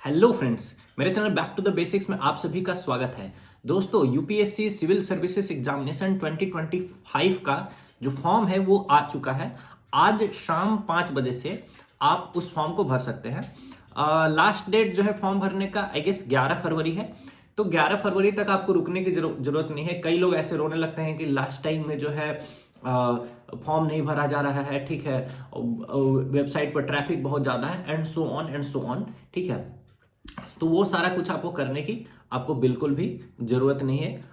Hello friends, मेरे channel back to the basics में आप सभी का स्वागत है। दोस्तों, यूपीएससी सिविल सर्विसेज एग्जामिनेशन 2025 का जो फॉर्म है वो आ चुका है। आज शाम 5 बजे से आप उस फॉर्म को भर सकते हैं। लास्ट डेट जो है फॉर्म भरने का आई गेस 11 फरवरी है। तो 11 फरवरी तक आपको रुकने की जरूरत नहीं है। कई लोग ऐसे रोने लगते हैं कि लास्ट टाइम में जो है फॉर्म नहीं भरा जा रहा है, ठीक है, वेबसाइट पर ट्रैफिक बहुत ज़्यादा है एंड सो ऑन, ठीक है। तो वो सारा कुछ आपको करने की आपको बिल्कुल भी जरूरत नहीं है।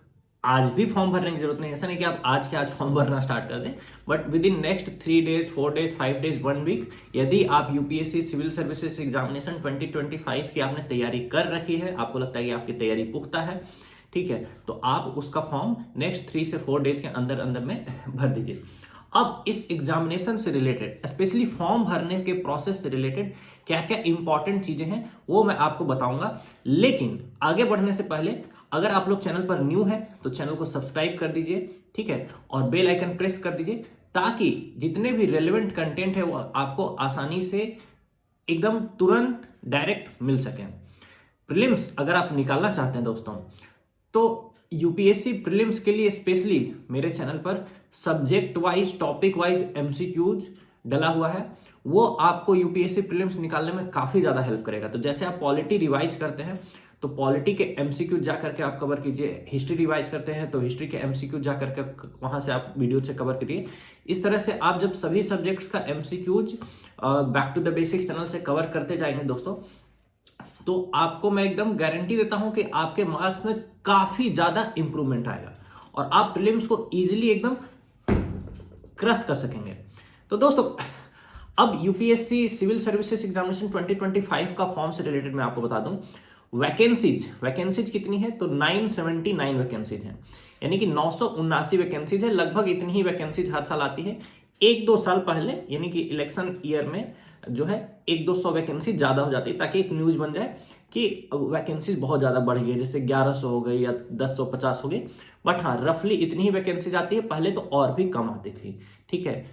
आज भी फॉर्म भरने की जरूरत नहीं है। ऐसा नहीं कि आप आज के आज फॉर्म भरना स्टार्ट कर दें, but within next 3 days, 4 days, 5 days, 1 week यदि आप यूपीएससी सिविल सर्विसेज एग्जामिनेशन 2025 की आपने तैयारी कर रखी है, आपको लगता है कि आपकी तैयारी पुख्ता है, ठीक है, तो आप उसका फॉर्म नेक्स्ट 3 से 4 डेज के अंदर अंदर में भर दीजिए। अब इस एग्जामिनेशन से रिलेटेड, स्पेशली फॉर्म भरने के प्रोसेस से रिलेटेड क्या क्या इंपॉर्टेंट चीजें हैं वो मैं आपको बताऊंगा। लेकिन आगे बढ़ने से पहले अगर आप लोग चैनल पर न्यू हैं तो चैनल को सब्सक्राइब कर दीजिए, ठीक है, और बेल आइकन प्रेस कर दीजिए ताकि जितने भी रेलेवेंट कंटेंट है वो आपको आसानी से एकदम तुरंत डायरेक्ट मिल सके। प्रीलिम्स अगर आप निकालना चाहते हैं दोस्तों, तो यूपीएससी प्रीलिम्स के लिए स्पेशली मेरे चैनल पर subject wise, topic wise MCQs डला हुआ है। वो आपको यूपीएससी प्रीलिम्स निकालने में काफी ज्यादा हेल्प करेगा। तो जैसे आप पॉलिटी रिवाइज करते हैं तो पॉलिटी के एमसीक्यू जा करके आप कवर कीजिए, हिस्ट्री रिवाइज करते हैं तो हिस्ट्री के एमसीक्यू जा करके वहां से आप वीडियो से कवर करिए। इस तरह से आप जब सभी सब्जेक्ट्स का MCQs back to the basics channel से कवर करते जाएंगे दोस्तों, तो आपको मैं एकदम गारंटी देता हूं कि आपके मार्क्स में काफी ज्यादा इंप्रूवमेंट आएगा और आप प्रीलिम्स को इजीली एकदम क्रश कर सकेंगे। तो दोस्तों, अब यूपीएससी सिविल सर्विसेज एग्जामिनेशन 2025 का फॉर्म से रिलेटेड मैं आपको बता दूं। वैकेंसीज कितनी है? तो 979 वैकेंसीज हैं, यानी कि 979 वैकेंसीज है। लगभग इतनी ही वैकेंसीज हर साल आती है। 1-2 साल पहले यानी कि इलेक्शन ईयर में जो है 100-200 वैकेंसी ज्यादा हो जाती है, ताकि एक न्यूज बन जाए कि वैकेंसीज बहुत ज्यादा बढ़ गई, जैसे 1100 हो गई या 1050 हो गई। बट हाँ, रफली इतनी ही वैकेंसीज आती है। पहले तो और भी कम आती थी, ठीक है,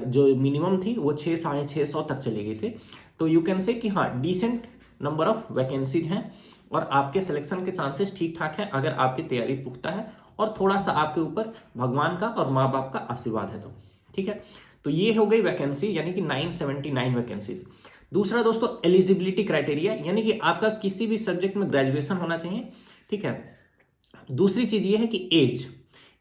जो मिनिमम थी वो 600-650 तक चली गई थी। तो यू कैन से कि हाँ, डिसेंट नंबर ऑफ वैकेंसीज हैं और आपके सिलेक्शन के चांसेस ठीक ठाक हैं अगर आपकी तैयारी पुख्ता है और थोड़ा सा आपके ऊपर भगवान का और माँ बाप का आशीर्वाद है तो, ठीक है। तो ये हो गई वैकेंसी, यानी कि 979 वैकेंसीज। दूसरा दोस्तों, एलिजिबिलिटी क्राइटेरिया, यानी कि आपका किसी भी सब्जेक्ट में ग्रेजुएशन होना चाहिए, ठीक है। दूसरी चीज ये है कि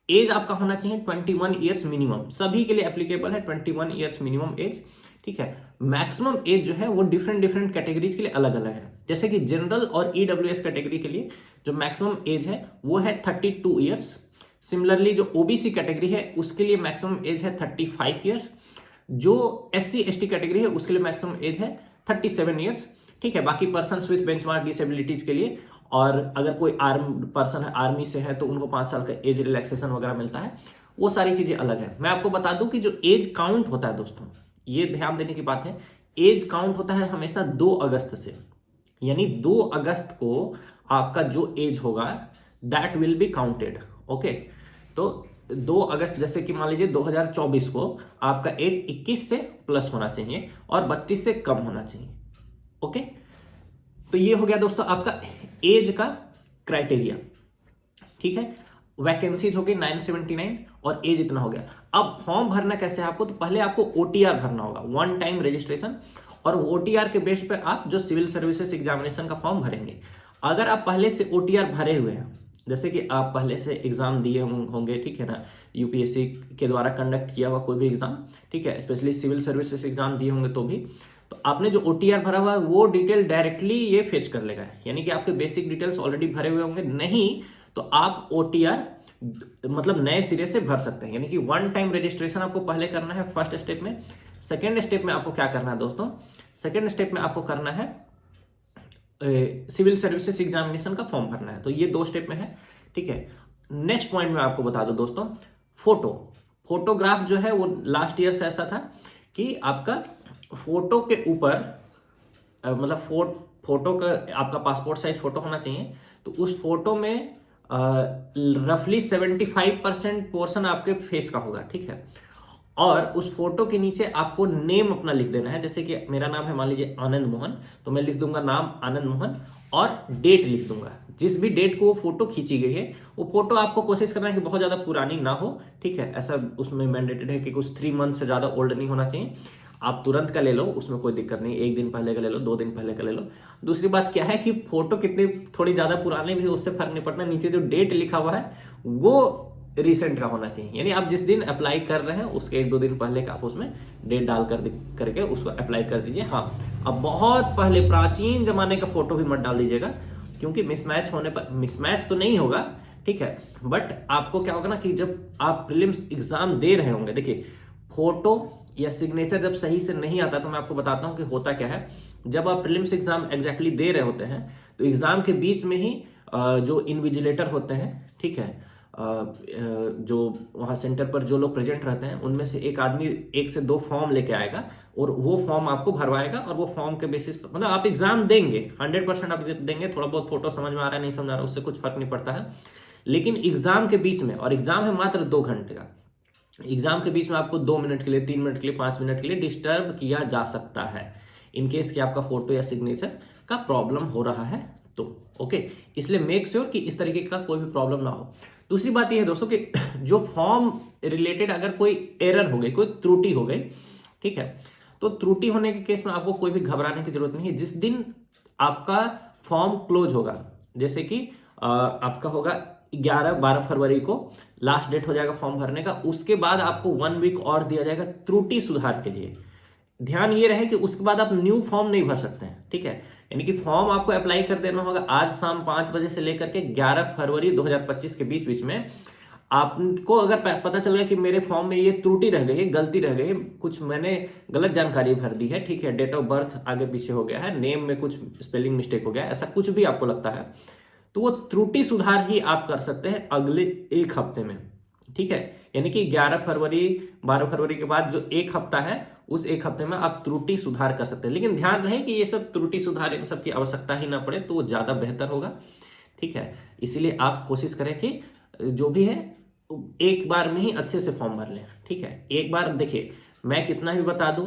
एज आपका होना चाहिए 21 ईयर्स मिनिमम। सभी के लिए एप्लीकेबल है 21 ईयर्स मिनिमम एज, ठीक है। मैक्सिमम एज जो है वो डिफरेंट कैटेगरीज के लिए अलग अलग है। जैसे कि जनरल और ईडब्ल्यूएस कैटेगरी के लिए जो मैक्सिमम एज है वो है 32 ईयर्स। सिमिलरली जो ओबीसी कैटेगरी है उसके लिए मैक्सिमम एज है 35 ईयर्स। जो एससी एसटी कैटेगरी है उसके लिए मैक्सिमम एज है 37 ईयर्स, ठीक है। बाकी पर्सन्स विथ बेंचमार्क डिसेबिलिटीज के लिए, और अगर कोई पर्सन है आर्मी से है तो उनको 5 साल का एज रिलैक्सेशन वगैरह मिलता है। वो सारी चीजें अलग है। मैं आपको बता दूं कि जो एज काउंट होता है दोस्तों, ये ध्यान देने की बात है, एज काउंट होता है हमेशा 2 अगस्त से, यानी 2 अगस्त को आपका जो एज होगा that will be counted, okay. तो 2 अगस्त, जैसे कि मान लीजिए 2024 को आपका एज 21 से प्लस होना चाहिए और 32 से कम होना चाहिए, ओके। तो ये हो गया दोस्तों आपका एज का क्राइटेरिया, ठीक है। वैकेंसीज हो गई 979 और एज इतना हो गया। अब फॉर्म भरना कैसे है आपको? तो पहले आपको ओटीआर भरना होगा, 1 टाइम रजिस्ट्रेशन, और ओटीआर के बेस पे आप जो सिविल सर्विसेज एग्जामिनेशन का फॉर्म भरेंगे। अगर आप पहले से ओटीआर भरे हुए हैं, जैसे कि आप पहले से एग्जाम दिए होंगे, ठीक है ना, यूपीएससी के द्वारा कंडक्ट किया हुआ कोई भी एग्जाम, ठीक है, स्पेशली सिविल सर्विसेज एग्जाम दिए होंगे तो भी, तो आपने जो ओटीआर भरा हुआ है वो डिटेल डायरेक्टली ये फेच कर लेगा, यानी कि आपके बेसिक डिटेल्स ऑलरेडी भरे हुए होंगे। नहीं तो आप ओटीआर मतलब नए सिरे से भर सकते हैं, यानी कि 1 टाइम रजिस्ट्रेशन आपको पहले करना है फर्स्ट स्टेप में। सेकेंड स्टेप में आपको क्या करना है दोस्तों? सेकेंड स्टेप में आपको करना है सिविल सर्विसेज एग्जामिनेशन का फॉर्म भरना है। तो ये 2 स्टेप में है, ठीक है। नेक्स्ट पॉइंट में आपको बता दो दोस्तों, फोटोग्राफ जो है वो लास्ट ईयर से ऐसा था कि आपका फोटो के ऊपर मतलब फोटो का आपका पासपोर्ट साइज फोटो होना चाहिए। तो उस फोटो में रफली 75% पोर्शन आपके फेस का होगा, ठीक है। और उस फोटो के नीचे आपको नेम अपना लिख देना है। जैसे कि मेरा नाम है मान लीजिए आनंद मोहन, तो मैं लिख दूंगा नाम आनंद मोहन और डेट लिख दूंगा। जिस भी डेट को वो फोटो खींची गई है, वो फोटो आपको कोशिश करना है कि बहुत ज्यादा पुरानी ना हो, ठीक है। ऐसा उसमें मैंडेटेड है कि कुछ 3 मंथ से ज्यादा ओल्ड नहीं होना चाहिए। आप तुरंत का ले लो, उसमें कोई दिक्कत नहीं, 1 दिन पहले का ले लो, 2 दिन पहले का ले लो। दूसरी बात क्या है कि फोटो कितनी थोड़ी ज्यादा पुरानी भी उससे फर्क नहीं पड़ता, नीचे जो डेट लिखा हुआ है वो रिसेंट का होना चाहिए। यानी आप जिस दिन अप्लाई कर रहे हैं उसके 1-2 दिन पहले का आप उसमें डेट डाल करके उसको अप्लाई कर दीजिए। हाँ, अब बहुत पहले प्राचीन जमाने का फोटो भी मत डाल दीजिएगा, क्योंकि मिसमैच होने पर, मिसमैच तो नहीं होगा, ठीक है, बट आपको क्या होगा ना कि जब आप प्रीलिम्स एग्जाम दे रहे होंगे, देखिए फोटो या सिग्नेचर जब सही से नहीं आता, तो मैं आपको बताता हूं कि होता क्या है। जब आप प्रीलिम्स एग्जाम एग्जैक्टली दे रहे होते हैं, तो एग्जाम के बीच में ही जो इन्विजिलेटर होते हैं, ठीक है, जो वहाँ सेंटर पर जो लोग प्रेजेंट रहते हैं, उनमें से एक आदमी 1 से 2 फॉर्म लेके आएगा और वो फॉर्म आपको भरवाएगा, और वो फॉर्म के बेसिस पर मतलब आप एग्जाम देंगे, 100% आप देंगे। थोड़ा बहुत फोटो समझ में आ रहा है नहीं समझ आ रहा है उससे कुछ फर्क नहीं पड़ता है, लेकिन एग्जाम के बीच में, और एग्जाम है मात्र 2 घंटे का, एग्जाम के बीच में आपको 2 मिनट के लिए, 3 मिनट के लिए, 5 मिनट के लिए डिस्टर्ब किया जा सकता है, इनकेस कि आपका फोटो या सिग्नेचर का प्रॉब्लम हो रहा है तो। ओके, इसलिए मेक श्योर कि इस तरीके का कोई भी प्रॉब्लम ना हो। दूसरी बात यह है दोस्तों कि जो फॉर्म रिलेटेड अगर कोई एरर हो गई, कोई त्रुटि हो गई, ठीक है, तो त्रुटि होने के केस में आपको कोई भी घबराने की जरूरत नहीं है। जिस दिन आपका फॉर्म क्लोज होगा, जैसे कि आपका होगा 11-12 फरवरी को लास्ट डेट हो जाएगा फॉर्म भरने का, उसके बाद आपको 1 वीक और दिया जाएगा त्रुटि सुधार के लिए। ध्यान ये रहे कि उसके बाद आप न्यू फॉर्म नहीं भर सकते हैं, ठीक है। यानी कि फॉर्म आपको अप्लाई कर देना होगा आज शाम 5 बजे से लेकर के 11 फरवरी 2025 के बीच बीच में। आपको अगर पता चल गया कि मेरे फॉर्म में ये त्रुटि रह गई है, गलती रह गई है, कुछ मैंने गलत जानकारी भर दी है, ठीक है, डेट ऑफ बर्थ आगे पीछे हो गया है, नेम में कुछ स्पेलिंग मिस्टेक हो गया है, ऐसा कुछ भी आपको लगता है, तो वो त्रुटि सुधार ही आप कर सकते हैं अगले 1 हफ्ते में, ठीक है। यानी कि 11 फरवरी 12 फरवरी के बाद जो 1 हफ्ता है, उस 1 हफ्ते में आप त्रुटि सुधार कर सकते हैं। लेकिन ध्यान रहे कि ये सब त्रुटि सुधार इन सब की आवश्यकता ही ना पड़े, तो वो ज्यादा बेहतर होगा, ठीक है। इसीलिए आप कोशिश करें कि जो भी है एक बार में ही अच्छे से फॉर्म भर लें, ठीक है। एक बार देखिए, मैं कितना भी बता दूं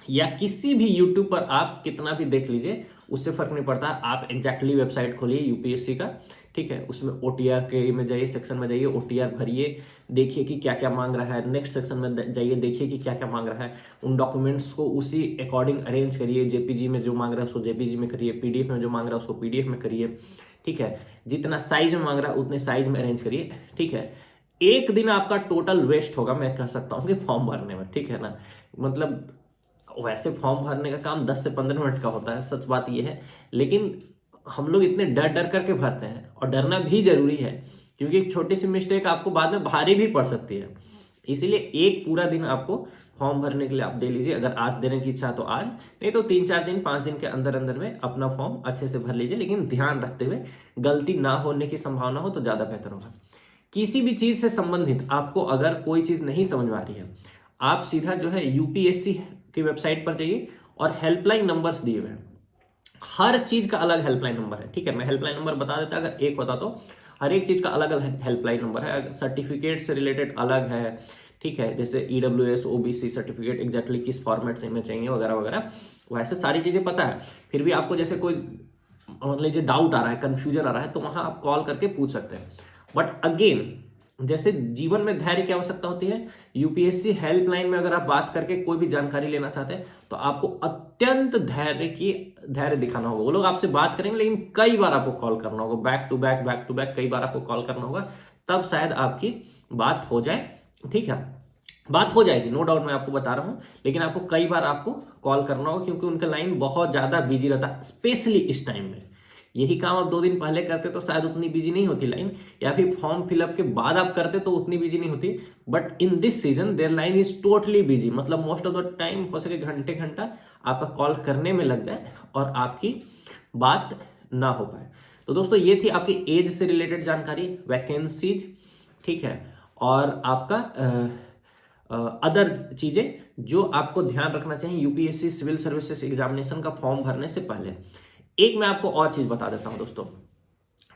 या किसी भी यूट्यूब पर आप कितना भी देख लीजिए, उससे फर्क नहीं पड़ता। आप एग्जैक्टली वेबसाइट खोलिए यूपीएससी का, ठीक है, उसमें ओटीआर के में जाइए, सेक्शन में जाइए, ओटीआर भरिए, देखिए कि क्या क्या मांग रहा है। नेक्स्ट सेक्शन में जाइए, देखिए कि क्या क्या मांग रहा है। उन डॉक्यूमेंट्स को उसी अकॉर्डिंग अरेंज करिए। जेपीजी में जो मांग रहा है उसको जेपीजी में करिए, पीडीएफ में जो मांग रहा है उसको पीडीएफ में करिए, ठीक है। जितना साइज में मांग रहा है उतने साइज में अरेंज करिए, ठीक है। एक दिन आपका टोटल वेस्ट होगा, मैं कह सकता हूँ कि फॉर्म भरने में, ठीक है ना। मतलब वैसे फॉर्म भरने का काम 10 से 15 मिनट का होता है, सच बात यह है, लेकिन हम लोग इतने डर डर करके भरते हैं, और डरना भी जरूरी है, क्योंकि एक छोटी सी मिस्टेक आपको बाद में भारी भी पड़ सकती है। इसीलिए एक पूरा दिन आपको फॉर्म भरने के लिए आप दे लीजिए। अगर आज देने की इच्छा है तो आज, नहीं तो 3-4 दिन 5 दिन के अंदर अंदर में अपना फॉर्म अच्छे से भर लीजिए, लेकिन ध्यान रखते हुए, गलती ना होने की संभावना हो तो ज्यादा बेहतर होगा। किसी भी चीज से संबंधित आपको अगर कोई चीज नहीं समझ में आ रही है, आप सीधा जो है यूपीएससी की वेबसाइट पर जाइए, और हेल्पलाइन नंबर्स दिए हुए हैं, हर चीज का अलग हेल्पलाइन नंबर है, ठीक है। मैं हेल्पलाइन नंबर बता देता, अगर एक होता तो हर एक चीज का अलग अलग हेल्पलाइन नंबर है। सर्टिफिकेट से रिलेटेड अलग है, ठीक है, जैसे ईडब्ल्यूएस ओबीसी सर्टिफिकेट एग्जैक्टली किस फॉर्मेट में चाहिए वगैरह वगैरह, वैसे सारी चीजें पता है। फिर भी आपको जैसे कोई मान लीजिए डाउट आ रहा है, कंफ्यूजन आ रहा है, तो वहां आप कॉल करके पूछ सकते हैं। बट अगेन, जैसे जीवन में धैर्य की आवश्यकता होती है, यूपीएससी हेल्पलाइन में अगर आप बात करके कोई भी जानकारी लेना चाहते हैं, तो आपको अत्यंत धैर्य दिखाना होगा। वो लोग आपसे बात करेंगे, लेकिन कई बार आपको कॉल करना होगा, बैक टू बैक कई बार आपको कॉल करना होगा, तब शायद आपकी बात हो जाए, ठीक है। बात हो जाएगी, नो डाउट, मैं आपको बता रहा हूं, लेकिन आपको कई बार आपको कॉल करना होगा, क्योंकि उनका लाइन बहुत ज्यादा बिजी रहता है, स्पेशली इस टाइम में। यही काम आप 2 दिन पहले करते तो शायद उतनी बिजी नहीं होती लाइन, या फिर फॉर्म फिलअप के बाद आप करते तो उतनी बिजी नहीं होती। But in this season their line is totally busy, मतलब मोस्ट ऑफ द टाइम हो सके घंटा आपका कॉल करने में लग जाए और आपकी बात ना हो पाए। तो दोस्तों, ये थी आपकी एज से रिलेटेड जानकारी, वैकेंसीज, ठीक है, और आपका अदर चीजें जो आपको ध्यान रखना चाहिए यूपीएससी सिविल सर्विसेज एग्जामिनेशन का फॉर्म भरने से पहले। एक मैं आपको और चीज बता देता हूं दोस्तों,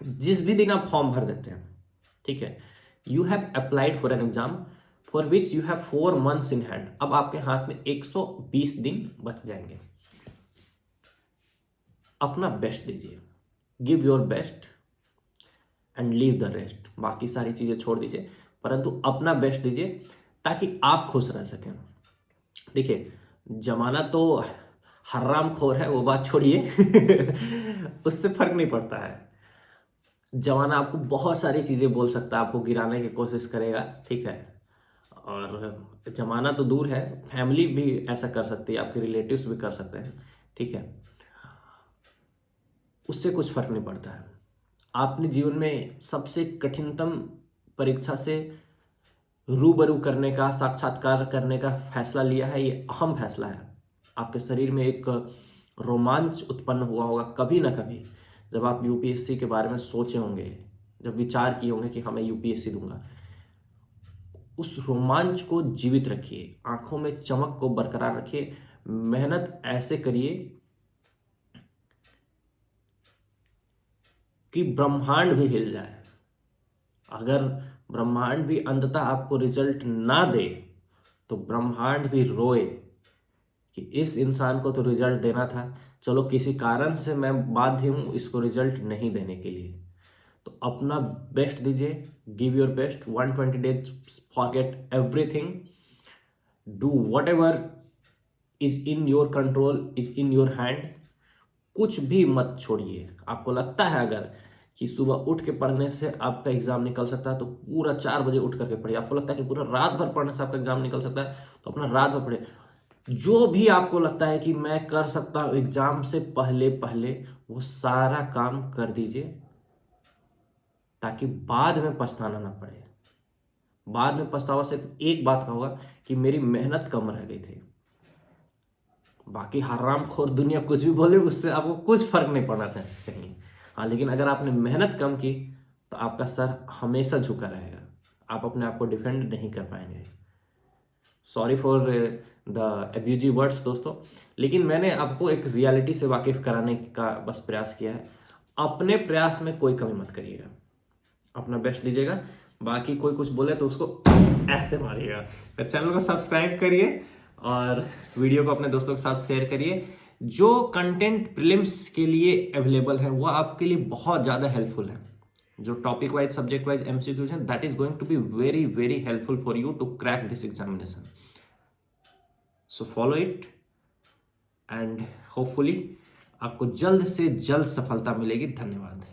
जिस भी दिन आप फॉर्म भर देते हैं, ठीक है, you have applied for an exam, for which you have 4 months in hand. अब आपके हाथ में 120 दिन बच जाएंगे। अपना बेस्ट दीजिए, give your best and leave the rest. बाकी सारी चीजें छोड़ दीजिए, परंतु अपना बेस्ट दीजिए ताकि आप खुश रह सकें। देखिए, जमाना तो हरामखोर है, वो बात छोड़िए उससे फर्क नहीं पड़ता है। जमाना आपको बहुत सारी चीजें बोल सकता है, आपको गिराने की कोशिश करेगा, ठीक है। और जमाना तो दूर है, फैमिली भी ऐसा कर सकती है, आपके रिलेटिव्स भी कर सकते हैं, ठीक है। उससे कुछ फर्क नहीं पड़ता है। आपने जीवन में सबसे कठिनतम परीक्षा से रूबरू करने का, साक्षात्कार करने का फैसला लिया है। ये अहम फैसला है। आपके शरीर में एक रोमांच उत्पन्न हुआ होगा कभी ना कभी, जब आप यूपीएससी के बारे में सोचे होंगे, जब विचार किए होंगे कि हाँ मैं यूपीएससी दूंगा। उस रोमांच को जीवित रखिए, आंखों में चमक को बरकरार रखिए, मेहनत ऐसे करिए कि ब्रह्मांड भी हिल जाए। अगर ब्रह्मांड भी अंततः आपको रिजल्ट ना दे तो ब्रह्मांड भी रोए कि इस इंसान को तो रिजल्ट देना था, चलो किसी कारण से मैं बाध्य हूं इसको रिजल्ट नहीं देने के लिए। तो अपना बेस्ट दीजिए, give your best. 120 days, forget everything, do what ever is in your control, is in your hand. कुछ भी मत छोड़िए। आपको लगता है अगर कि सुबह उठ के पढ़ने से आपका एग्जाम निकल सकता है तो पूरा 4 बजे उठ करके पढ़िए। आपको लगता है कि पूरा रात भर पढ़ने से आपका एग्जाम निकल सकता है तो अपना रात भर पढ़िए। जो भी आपको लगता है कि मैं कर सकता हूं एग्जाम से पहले पहले, वो सारा काम कर दीजिए ताकि बाद में पछताना ना पड़े। बाद में पछतावा सिर्फ एक बात का होगा कि मेरी मेहनत कम रह गई थी। बाकी हरामखोर दुनिया कुछ भी बोले, उससे आपको कुछ फर्क नहीं पड़ना चाहिए। हाँ, लेकिन अगर आपने मेहनत कम की तो आपका सर हमेशा झुका रहेगा, आप अपने आप को डिफेंड नहीं कर पाएंगे। Sorry for the abusive words दोस्तों, लेकिन मैंने आपको एक रियलिटी से वाकिफ कराने का बस प्रयास किया है। अपने प्रयास में कोई कमी मत करिएगा, अपना बेस्ट दीजिएगा। बाकी कोई कुछ बोले तो उसको ऐसे मारिएगा। फिर चैनल को सब्सक्राइब करिए और वीडियो को अपने दोस्तों के साथ शेयर करिए। जो कंटेंट प्रीलिम्स के लिए अवेलेबल है वो आपके लिए बहुत ज़्यादा हेल्पफुल है। जो topic wise, subject wise MCQs हैं, that is going to be very very helpful for you to crack this examination. So follow it and hopefully आपको जल्द से जल्द सफलता मिलेगी। धन्यवाद।